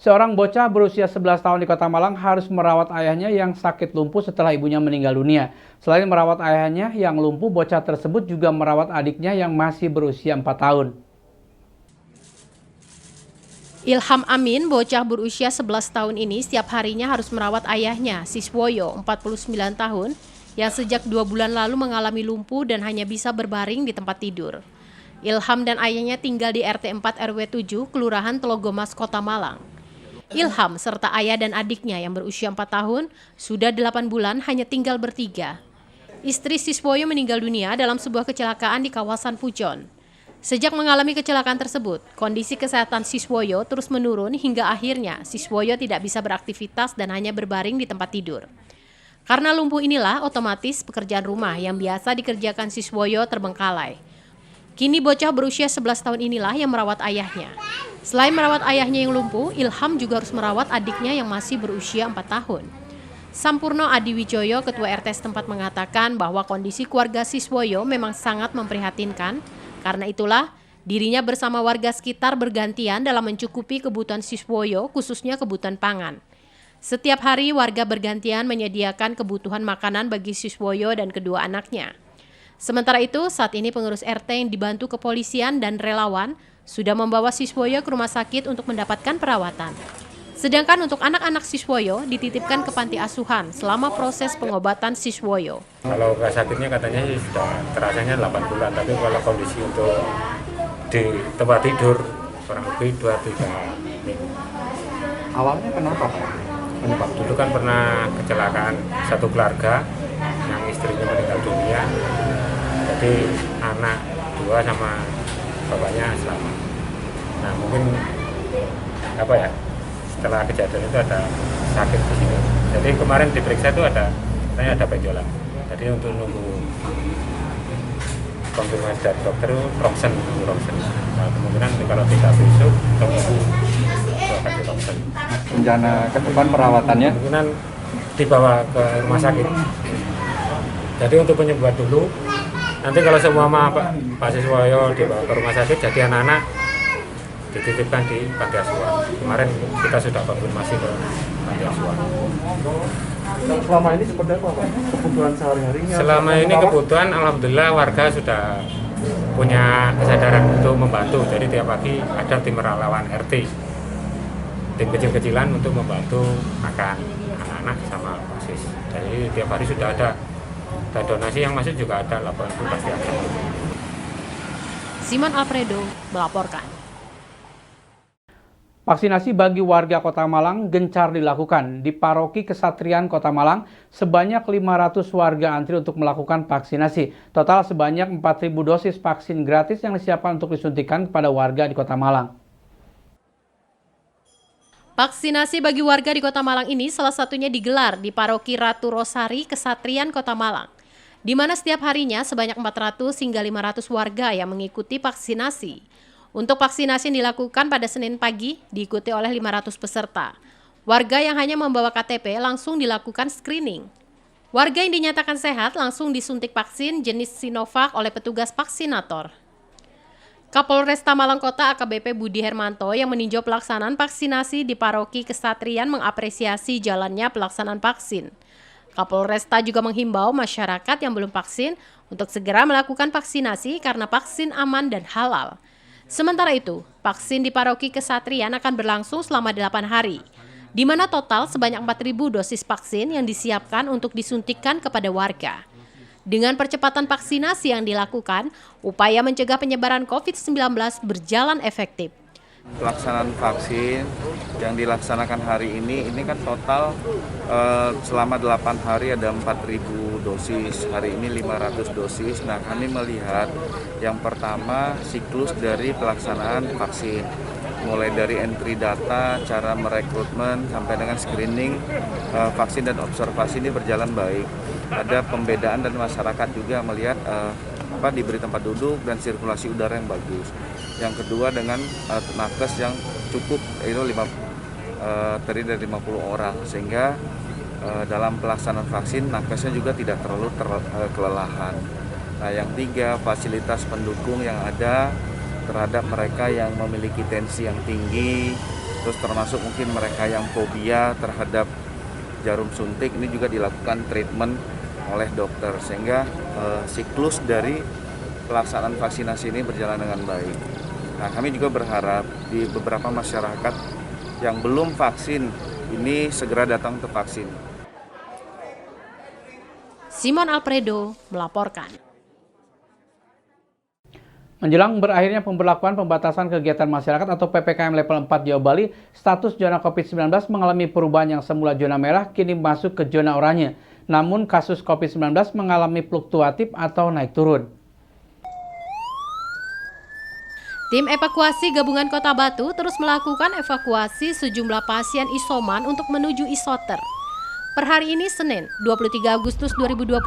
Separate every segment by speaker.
Speaker 1: Seorang bocah berusia 11 tahun di Kota Malang harus merawat ayahnya yang sakit lumpuh setelah ibunya meninggal dunia. Selain merawat ayahnya yang lumpuh, bocah tersebut juga merawat adiknya yang masih berusia 4 tahun.
Speaker 2: Ilham Amin, bocah berusia 11 tahun ini setiap harinya harus merawat ayahnya, Siswoyo, 49 tahun, yang sejak 2 bulan lalu mengalami lumpuh dan hanya bisa berbaring di tempat tidur. Ilham dan ayahnya tinggal di RT 4 RW 7, Kelurahan Telogomas, Kota Malang. Ilham serta ayah dan adiknya yang berusia 4 tahun sudah 8 bulan hanya tinggal bertiga. Istri Siswoyo meninggal dunia dalam sebuah kecelakaan di kawasan Pujon. Sejak mengalami kecelakaan tersebut, kondisi kesehatan Siswoyo terus menurun hingga akhirnya Siswoyo tidak bisa beraktivitas dan hanya berbaring di tempat tidur. Karena lumpuh inilah otomatis pekerjaan rumah yang biasa dikerjakan Siswoyo terbengkalai. Kini bocah berusia 11 tahun inilah yang merawat ayahnya. Selain merawat ayahnya yang lumpuh, Ilham juga harus merawat adiknya yang masih berusia 4 tahun. Sampurno Adiwijoyo, Ketua RT setempat mengatakan bahwa kondisi keluarga Siswoyo memang sangat memprihatinkan. Karena itulah, dirinya bersama warga sekitar bergantian dalam mencukupi kebutuhan Siswoyo, khususnya kebutuhan pangan. Setiap hari warga bergantian menyediakan kebutuhan makanan bagi Siswoyo dan kedua anaknya. Sementara itu, saat ini pengurus RT yang dibantu kepolisian dan relawan sudah membawa Siswoyo ke rumah sakit untuk mendapatkan perawatan. Sedangkan untuk anak-anak Siswoyo dititipkan ke panti asuhan selama proses pengobatan Siswoyo.
Speaker 3: Kalau sakitnya katanya sudah terasanya 8 bulan, tapi kalau kondisi untuk di tempat tidur kurang lebih 2-3 minggu.
Speaker 4: Awalnya kenapa Pak?
Speaker 3: Penyebab dulu kan pernah kecelakaan satu keluarga yang istrinya meninggal dunia. Jadi anak 2 sama bapaknya selamat. Nah mungkin setelah kejadian itu ada sakit di sini. Jadi kemarin diperiksa itu ada benjolan. Jadi untuk nunggu konfirmasi dari dokter rongsen. Nah, kemungkinan kalau tidak besok tunggu akan di rongsen.
Speaker 4: Rencana ke depan perawatannya?
Speaker 3: Kemungkinan dibawa ke rumah sakit. Jadi untuk penyembuhan dulu. Nanti kalau semua Pak Siswoyo dibawa ke rumah sakit, jadi anak-anak dititipkan di panti asuhan. Kemarin kita sudah konfirmasi ke panti asuhan.
Speaker 5: Selama ini seperti apa Pak? Kebutuhan sehari-harinya?
Speaker 3: Selama ini kebutuhan, alhamdulillah warga sudah punya kesadaran untuk membantu. Jadi tiap pagi ada tim relawan RT, tim kecil-kecilan untuk membantu makan anak-anak sama basis. Jadi tiap hari sudah ada. Dan donasi yang masuk juga ada, laporan itu pasti ada.
Speaker 2: Simon Alfredo melaporkan.
Speaker 1: Vaksinasi bagi warga Kota Malang gencar dilakukan. Di Paroki Kesatrian Kota Malang, sebanyak 500 warga antri untuk melakukan vaksinasi. Total sebanyak 4.000 dosis vaksin gratis yang disiapkan untuk disuntikan kepada warga di Kota Malang.
Speaker 2: Vaksinasi bagi warga di Kota Malang ini salah satunya digelar di Paroki Ratu Rosari Kesatrian Kota Malang, di mana setiap harinya sebanyak 400 hingga 500 warga yang mengikuti vaksinasi. Untuk vaksinasi yang dilakukan pada Senin pagi diikuti oleh 500 peserta. Warga yang hanya membawa KTP langsung dilakukan screening. Warga yang dinyatakan sehat langsung disuntik vaksin jenis Sinovac oleh petugas vaksinator. Kapolresta Malang Kota AKBP Budi Hermanto yang meninjau pelaksanaan vaksinasi di Paroki Kesatrian mengapresiasi jalannya pelaksanaan vaksin. Kapolresta juga menghimbau masyarakat yang belum vaksin untuk segera melakukan vaksinasi karena vaksin aman dan halal. Sementara itu, vaksin di Paroki Kesatrian akan berlangsung selama 8 hari, di mana total sebanyak 4.000 dosis vaksin yang disiapkan untuk disuntikkan kepada warga. Dengan percepatan vaksinasi yang dilakukan, upaya mencegah penyebaran COVID-19 berjalan efektif.
Speaker 6: Pelaksanaan vaksin yang dilaksanakan hari ini kan total selama 8 hari ada 4.000 dosis, hari ini 500 dosis. Nah kami melihat yang pertama siklus dari pelaksanaan vaksin, mulai dari entry data, cara merekrutmen, sampai dengan screening vaksin dan observasi ini berjalan baik. Ada pembedaan dan masyarakat juga melihat diberi tempat duduk dan sirkulasi udara yang bagus. Yang kedua dengan nakes yang cukup, itu terdiri dari 50 orang, sehingga dalam pelaksanaan vaksin nakesnya juga tidak terlalu kelelahan. Nah, yang tiga, fasilitas pendukung yang ada terhadap mereka yang memiliki tensi yang tinggi, terus termasuk mungkin mereka yang fobia terhadap jarum suntik ini juga dilakukan treatment oleh dokter sehingga siklus dari pelaksanaan vaksinasi ini berjalan dengan baik. Nah, kami juga berharap di beberapa masyarakat yang belum vaksin ini segera datang untuk vaksin.
Speaker 2: Simon Alfredo melaporkan.
Speaker 1: Menjelang berakhirnya pemberlakuan pembatasan kegiatan masyarakat atau PPKM level 4 Jawa Bali, status zona COVID-19 mengalami perubahan yang semula zona merah kini masuk ke zona oranye. Namun kasus COVID-19 mengalami fluktuatif atau naik turun.
Speaker 2: Tim evakuasi gabungan Kota Batu terus melakukan evakuasi sejumlah pasien isoman untuk menuju isoter. Per hari ini Senin, 23 Agustus 2021,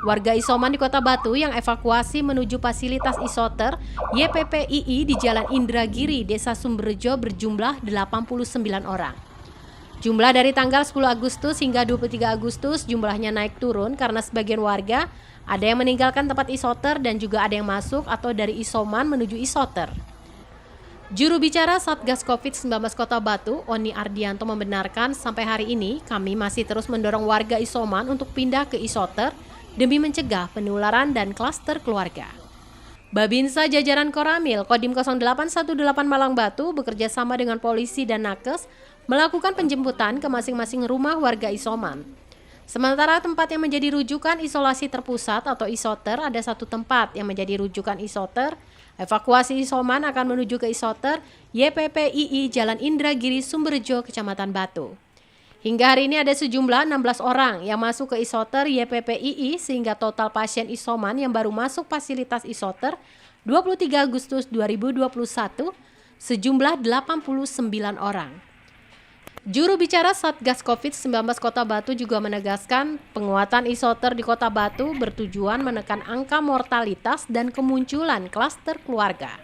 Speaker 2: warga isoman di Kota Batu yang evakuasi menuju fasilitas isoter YPPII di Jalan Indragiri, Desa Sumberjo berjumlah 89 orang. Jumlah dari tanggal 10 Agustus hingga 23 Agustus jumlahnya naik turun karena sebagian warga ada yang meninggalkan tempat isoter dan juga ada yang masuk atau dari isoman menuju isoter. Juru bicara Satgas COVID-19 Kota Batu, Oni Ardianto membenarkan sampai hari ini kami masih terus mendorong warga isoman untuk pindah ke isoter demi mencegah penularan dan klaster keluarga. Babinsa jajaran Koramil Kodim 0818 Malang Batu bekerja sama dengan polisi dan nakes melakukan penjemputan ke masing-masing rumah warga isoman. Sementara tempat yang menjadi rujukan isolasi terpusat atau isoter ada satu tempat yang menjadi rujukan isoter. Evakuasi isoman akan menuju ke isoter YPPII Jalan Indragiri Sumberjo, Kecamatan Batu. Hingga hari ini ada sejumlah 16 orang yang masuk ke isoter YPPII sehingga total pasien isoman yang baru masuk fasilitas isoter 23 Agustus 2021 sejumlah 89 orang. Juru bicara Satgas COVID-19 Kota Batu juga menegaskan penguatan isoter di Kota Batu bertujuan menekan angka mortalitas dan kemunculan klaster keluarga.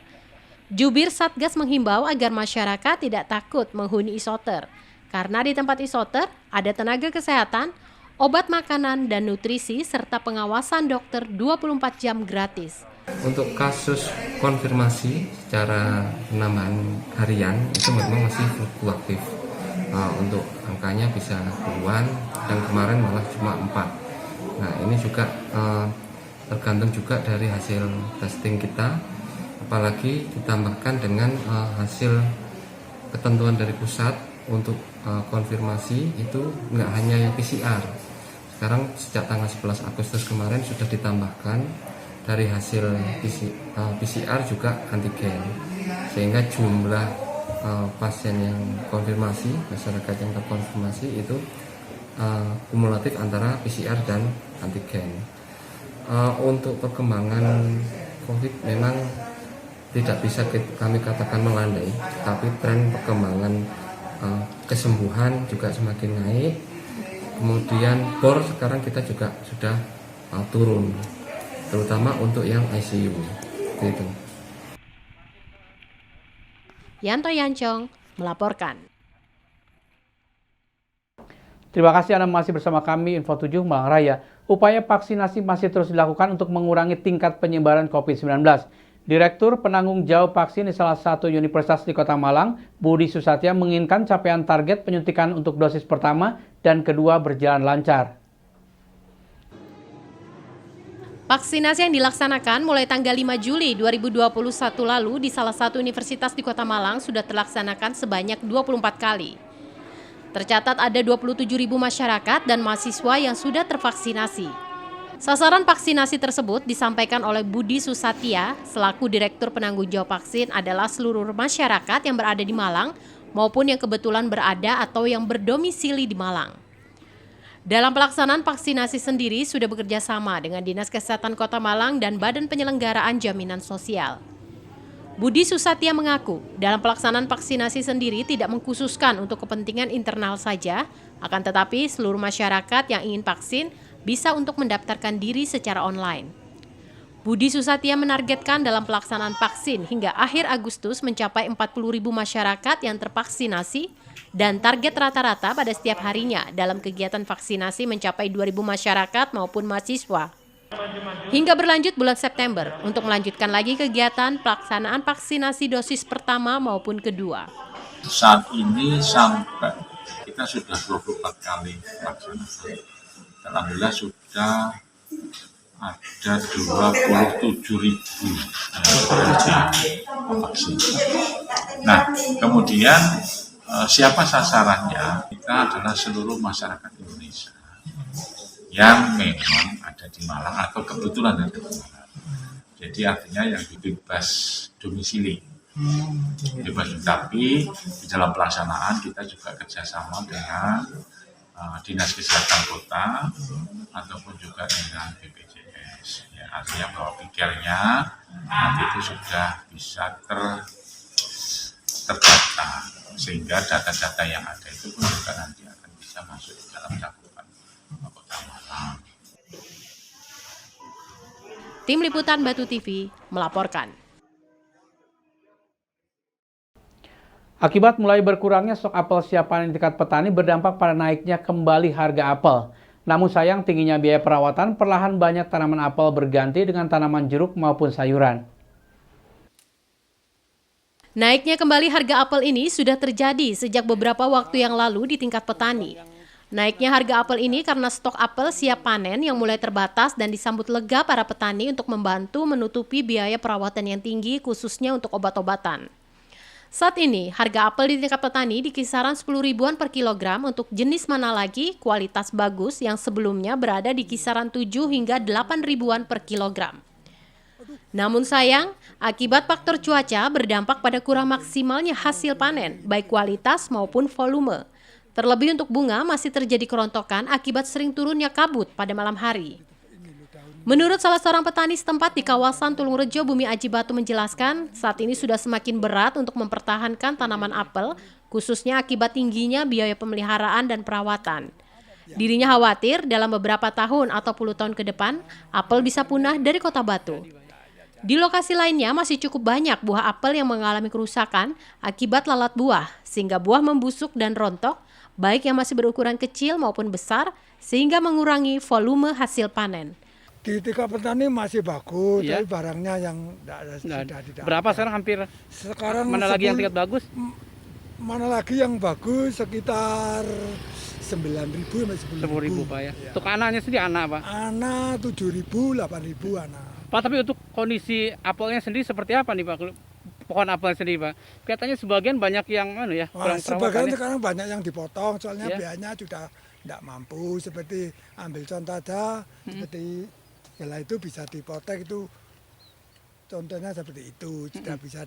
Speaker 2: Jubir Satgas menghimbau agar masyarakat tidak takut menghuni isoter, karena di tempat isoter ada tenaga kesehatan, obat makanan dan nutrisi serta pengawasan dokter 24 jam gratis.
Speaker 7: Untuk kasus konfirmasi secara penambahan harian itu memang masih fluktuatif. Untuk angkanya bisa puluhan dan kemarin malah cuma 4. Nah ini juga tergantung juga dari hasil testing kita, apalagi ditambahkan dengan hasil ketentuan dari pusat untuk konfirmasi itu nggak hanya yang PCR. Sekarang sejak tanggal 11 Agustus kemarin sudah ditambahkan dari hasil PCR juga antigen, sehingga jumlah pasien yang konfirmasi, masyarakat yang terkonfirmasi itu kumulatif antara PCR dan antigen. Untuk perkembangan COVID memang tidak bisa kami katakan melandai, tapi tren perkembangan kesembuhan juga semakin naik. Kemudian bor sekarang kita juga sudah turun, terutama untuk yang ICU. Gitu.
Speaker 2: Yanto Yancong melaporkan.
Speaker 1: Terima kasih Anda masih bersama kami Info 7 Malang Raya. Upaya vaksinasi masih terus dilakukan untuk mengurangi tingkat penyebaran COVID-19. Direktur Penanggung Jawab Vaksin di salah satu universitas di Kota Malang, Budi Susatya menginginkan capaian target penyuntikan untuk dosis pertama dan kedua berjalan lancar.
Speaker 2: Vaksinasi yang dilaksanakan mulai tanggal 5 Juli 2021 lalu di salah satu universitas di Kota Malang sudah terlaksanakan sebanyak 24 kali. Tercatat ada 27.000 masyarakat dan mahasiswa yang sudah tervaksinasi. Sasaran vaksinasi tersebut disampaikan oleh Budi Susatya selaku Direktur Penanggung Jawab Vaksin adalah seluruh masyarakat yang berada di Malang maupun yang kebetulan berada atau yang berdomisili di Malang. Dalam pelaksanaan vaksinasi sendiri sudah bekerja sama dengan Dinas Kesehatan Kota Malang dan Badan Penyelenggaraan Jaminan Sosial. Budi Susatya mengaku dalam pelaksanaan vaksinasi sendiri tidak mengkhususkan untuk kepentingan internal saja, akan tetapi seluruh masyarakat yang ingin vaksin bisa untuk mendaftarkan diri secara online. Budi Susatya menargetkan dalam pelaksanaan vaksin hingga akhir Agustus mencapai 40.000 masyarakat yang tervaksinasi dan target rata-rata pada setiap harinya dalam kegiatan vaksinasi mencapai 2.000 masyarakat maupun mahasiswa. Hingga berlanjut bulan September untuk melanjutkan lagi kegiatan pelaksanaan vaksinasi dosis pertama maupun kedua.
Speaker 8: saat ini sampai kita sudah 24 kali vaksinasi. Alhamdulillah sudah ada 27.000 vaksin. Nah, kemudian siapa sasarannya? Kita adalah seluruh masyarakat Indonesia yang memang ada di Malang atau kebetulan ada di Malang. Jadi artinya yang bebas domisili. Tapi di dalam pelaksanaan kita juga kerjasama dengan Dinas Kesehatan Kota ataupun juga dengan BPJS. Ya, artinya bahwa pikirnya nanti itu sudah bisa terdata, sehingga data-data yang ada itu pun juga nanti akan bisa masuk di dalam cakupan Kota Malang.
Speaker 2: Tim Liputan Batu TV melaporkan.
Speaker 1: Akibat mulai berkurangnya stok apel siap panen di tingkat petani berdampak pada naiknya kembali harga apel. Namun sayang tingginya biaya perawatan perlahan banyak tanaman apel berganti dengan tanaman jeruk maupun sayuran.
Speaker 2: Naiknya kembali harga apel ini sudah terjadi sejak beberapa waktu yang lalu di tingkat petani. Naiknya harga apel ini karena stok apel siap panen yang mulai terbatas dan disambut lega para petani untuk membantu menutupi biaya perawatan yang tinggi khususnya untuk obat-obatan. Saat ini, harga apel di tingkat petani di kisaran 10 ribuan per kilogram untuk jenis mana lagi kualitas bagus yang sebelumnya berada di kisaran 7 hingga 8 ribuan per kilogram. Namun sayang, akibat faktor cuaca berdampak pada kurang maksimalnya hasil panen, baik kualitas maupun volume. Terlebih untuk bunga masih terjadi kerontokan akibat sering turunnya kabut pada malam hari. Menurut salah seorang petani setempat di kawasan Tulungrejo, Bumi Aji Batu menjelaskan, saat ini sudah semakin berat untuk mempertahankan tanaman apel, khususnya akibat tingginya biaya pemeliharaan dan perawatan. Dirinya khawatir dalam beberapa tahun atau puluh tahun ke depan, apel bisa punah dari Kota Batu. Di lokasi lainnya masih cukup banyak buah apel yang mengalami kerusakan akibat lalat buah, sehingga buah membusuk dan rontok, baik yang masih berukuran kecil maupun besar, sehingga mengurangi volume hasil panen.
Speaker 9: Di tingkat petani masih bagus,
Speaker 1: iya,
Speaker 9: tapi barangnya yang sudah tidak.
Speaker 1: Berapa sekarang hampir?
Speaker 9: Sekarang
Speaker 1: mana lagi yang tingkat bagus?
Speaker 9: Mana lagi yang bagus sekitar 9.000 sampai 10.000
Speaker 1: Pak ya.
Speaker 9: Ya.
Speaker 1: Untuk anaknya sendiri anak Pak?
Speaker 9: Anak 7.000, 8.000 anak.
Speaker 1: Pak, tapi untuk kondisi apelnya sendiri seperti apa nih Pak? Pohon apel sendiri Pak? Kelihatannya sebagian banyak yang kurang
Speaker 9: sebagian
Speaker 1: perawatannya.
Speaker 9: sekarang banyak yang dipotong, soalnya
Speaker 1: Ya,
Speaker 9: biayanya sudah tidak mampu. Seperti ambil contoh aja, seperti setelah itu bisa dipotong itu, contohnya seperti itu, tidak bisa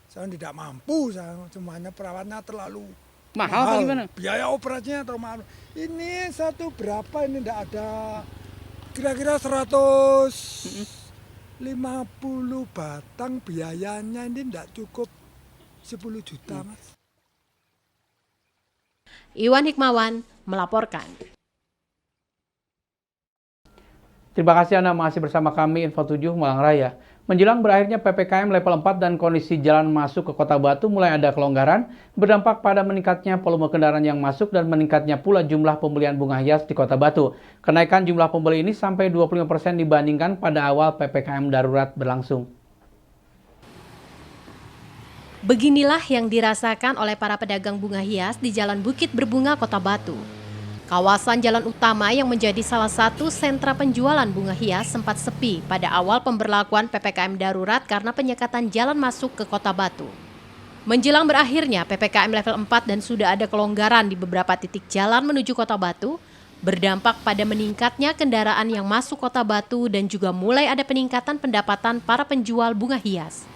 Speaker 9: soalnya tidak mampu, semuanya perawatnya terlalu
Speaker 1: mahal. Gimana?
Speaker 9: Biaya operasinya terlalu mahal. Ini satu berapa ini tidak ada, kira-kira 150 batang, biayanya ini tidak cukup 10 juta Mas.
Speaker 2: Iwan Hikmawan melaporkan.
Speaker 1: Terima kasih Anda masih bersama kami Info 7 Malang Raya. Menjelang berakhirnya PPKM level 4 dan kondisi jalan masuk ke Kota Batu mulai ada kelonggaran, berdampak pada meningkatnya volume kendaraan yang masuk dan meningkatnya pula jumlah pembelian bunga hias di Kota Batu. Kenaikan jumlah pembeli ini sampai 25% dibandingkan pada awal PPKM darurat berlangsung.
Speaker 2: Beginilah yang dirasakan oleh para pedagang bunga hias di Jalan Bukit Berbunga, Kota Batu. Kawasan jalan utama yang menjadi salah satu sentra penjualan bunga hias sempat sepi pada awal pemberlakuan PPKM darurat karena penyekatan jalan masuk ke Kota Batu. Menjelang berakhirnya PPKM level 4 dan sudah ada kelonggaran di beberapa titik jalan menuju Kota Batu, berdampak pada meningkatnya kendaraan yang masuk Kota Batu dan juga mulai ada peningkatan pendapatan para penjual bunga hias.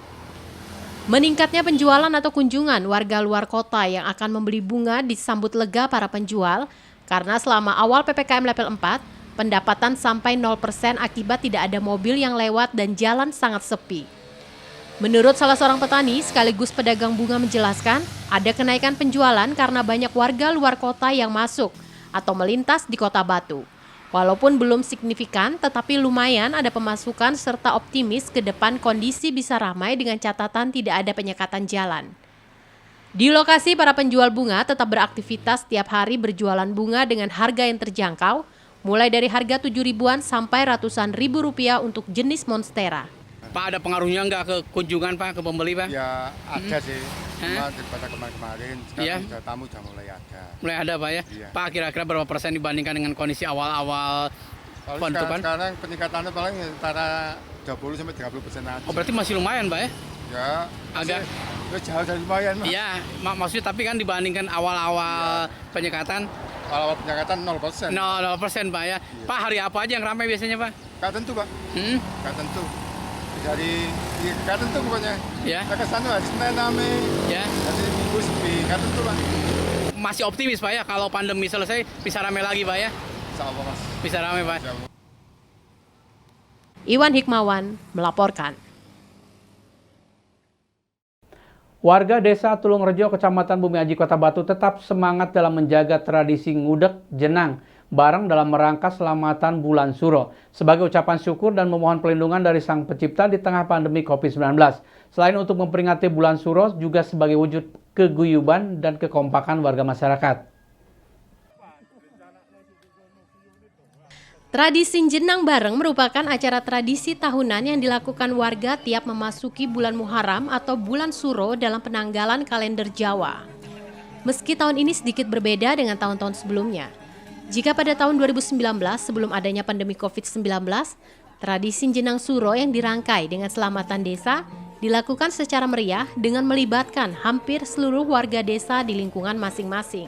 Speaker 2: Meningkatnya penjualan atau kunjungan warga luar kota yang akan membeli bunga disambut lega para penjual, karena selama awal PPKM level 4, pendapatan sampai 0% akibat tidak ada mobil yang lewat dan jalan sangat sepi. Menurut salah seorang petani sekaligus pedagang bunga menjelaskan, ada kenaikan penjualan karena banyak warga luar kota yang masuk atau melintas di Kota Batu. Walaupun belum signifikan, tetapi lumayan ada pemasukan serta optimis ke depan kondisi bisa ramai dengan catatan tidak ada penyekatan jalan. Di lokasi, para penjual bunga tetap beraktivitas tiap hari berjualan bunga dengan harga yang terjangkau, mulai dari harga 7 ribuan sampai ratusan ribu rupiah untuk jenis monstera.
Speaker 1: Pak, ada pengaruhnya nggak ke kunjungan Pak, ke pembeli Pak?
Speaker 5: Ya ada sih, cuma daripada kemarin-kemarin sekarang
Speaker 1: Iya.
Speaker 5: tamu udah mulai ada.
Speaker 1: Mulai ada Pak ya?
Speaker 5: Iya.
Speaker 1: Pak, kira-kira berapa persen dibandingkan dengan kondisi awal-awal
Speaker 5: Kalau
Speaker 1: penutupan?
Speaker 5: sekarang peningkatannya paling antara 20-30% aja.
Speaker 1: Oh, berarti masih lumayan Pak ya?
Speaker 5: Ya,
Speaker 1: Agak,
Speaker 5: ya jauh dari lumayan mah.
Speaker 1: iya, maksudnya tapi kan dibandingkan awal-awal penyekatan,
Speaker 5: Kalau penyekatan 0%.
Speaker 1: 0% Pak ya? Pak, hari apa aja yang ramai biasanya Pak?
Speaker 5: Gak tentu Pak,
Speaker 1: Hmm?
Speaker 5: gak tentu. Dari, ya, gak tentu pokoknya.
Speaker 1: Ya,
Speaker 5: Kita kesana hari Senin rame,
Speaker 1: ya.
Speaker 5: hari Minggu sepi, gak tentu Pak.
Speaker 1: Masih optimis Pak ya, kalau pandemi selesai bisa ramai lagi Pak ya?
Speaker 5: Insya Allah Mas.
Speaker 1: Bisa ramai Pak.
Speaker 5: Insya Allah.
Speaker 2: Iwan Hikmawan melaporkan.
Speaker 1: Warga Desa Tulungrejo, Kecamatan Bumi Aji, Kota Batu tetap semangat dalam menjaga tradisi ngudek jenang bareng dalam rangka selamatan bulan Suro sebagai ucapan syukur dan memohon perlindungan dari Sang Pencipta di tengah pandemi COVID-19. Selain untuk memperingati bulan Suro, juga sebagai wujud keguyuban dan kekompakan warga masyarakat.
Speaker 2: Tradisi jenang bareng merupakan acara tradisi tahunan yang dilakukan warga tiap memasuki bulan Muharram atau bulan Suro dalam penanggalan kalender Jawa. Meski tahun ini sedikit berbeda dengan tahun-tahun sebelumnya. Jika pada tahun 2019 sebelum adanya pandemi COVID-19, tradisi jenang Suro yang dirangkai dengan selamatan desa dilakukan secara meriah dengan melibatkan hampir seluruh warga desa di lingkungan masing-masing.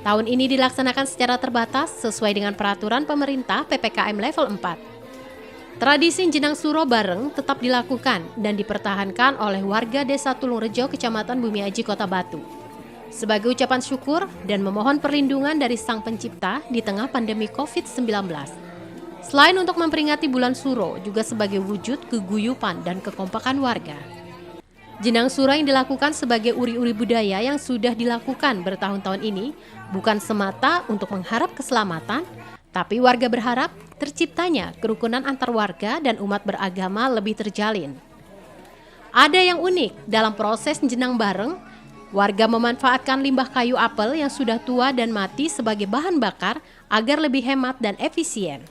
Speaker 2: Tahun ini dilaksanakan secara terbatas sesuai dengan peraturan pemerintah PPKM level 4. Tradisi jenang Suro bareng tetap dilakukan dan dipertahankan oleh warga Desa Tulungrejo, Kecamatan Bumi Aji, Kota Batu. Sebagai ucapan syukur dan memohon perlindungan dari Sang Pencipta di tengah pandemi COVID-19. Selain untuk memperingati bulan Suro, juga sebagai wujud keguyupan dan kekompakan warga. Jenang Suro yang dilakukan sebagai uri-uri budaya yang sudah dilakukan bertahun-tahun ini bukan semata untuk mengharap keselamatan, tapi warga berharap terciptanya kerukunan antar warga dan umat beragama lebih terjalin. Ada yang unik dalam proses jenang bareng, warga memanfaatkan limbah kayu apel yang sudah tua dan mati sebagai bahan bakar agar lebih hemat dan efisien.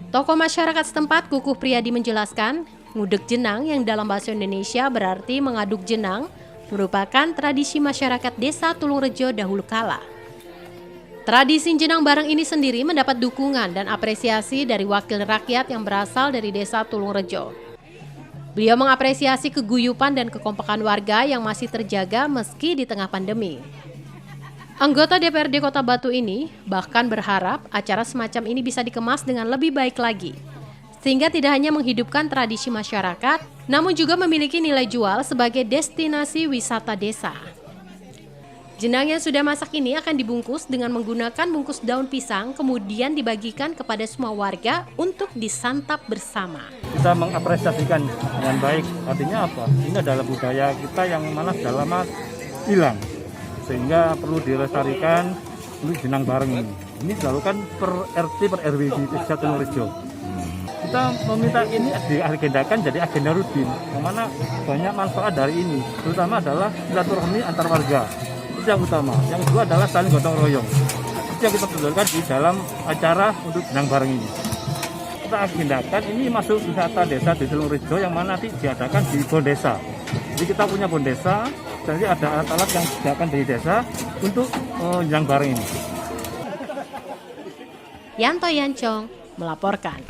Speaker 2: Tokoh masyarakat setempat Kukuh Priyadi menjelaskan, ngudek jenang yang dalam bahasa Indonesia berarti mengaduk jenang merupakan tradisi masyarakat Desa Tulungrejo dahulu kala. Tradisi jenang bareng ini sendiri mendapat dukungan dan apresiasi dari wakil rakyat yang berasal dari Desa Tulungrejo. Beliau mengapresiasi keguyupan dan kekompakan warga yang masih terjaga meski di tengah pandemi. Anggota DPRD Kota Batu ini bahkan berharap acara semacam ini bisa dikemas dengan lebih baik lagi, sehingga tidak hanya menghidupkan tradisi masyarakat, namun juga memiliki nilai jual sebagai destinasi wisata desa. Jenang yang sudah masak ini akan dibungkus dengan menggunakan bungkus daun pisang, kemudian dibagikan kepada semua warga untuk disantap bersama.
Speaker 10: Kita mengapresiasikan dengan baik, artinya apa? Ini adalah budaya kita yang mana sudah lama hilang, sehingga perlu dilestarikan untuk jenang bareng ini. Ini dilakukan per RT per RW di Desa Tulungrejo. Kita meminta ini diagendakan jadi agenda rutin, yang mana banyak manfaat dari ini, terutama adalah silaturahmi antar warga. Itu yang utama. Yang kedua adalah saling gotong royong. Itu yang kita tonjolkan di dalam acara untuk jenang bareng ini. Kita agendakan ini masuk wisata desa di Tulungrejo yang mana nanti diadakan di Bon Desa. Jadi kita punya Bon Desa, jadi ada alat-alat yang disediakan dari desa untuk jenang bareng ini.
Speaker 2: Yanto Yancong melaporkan.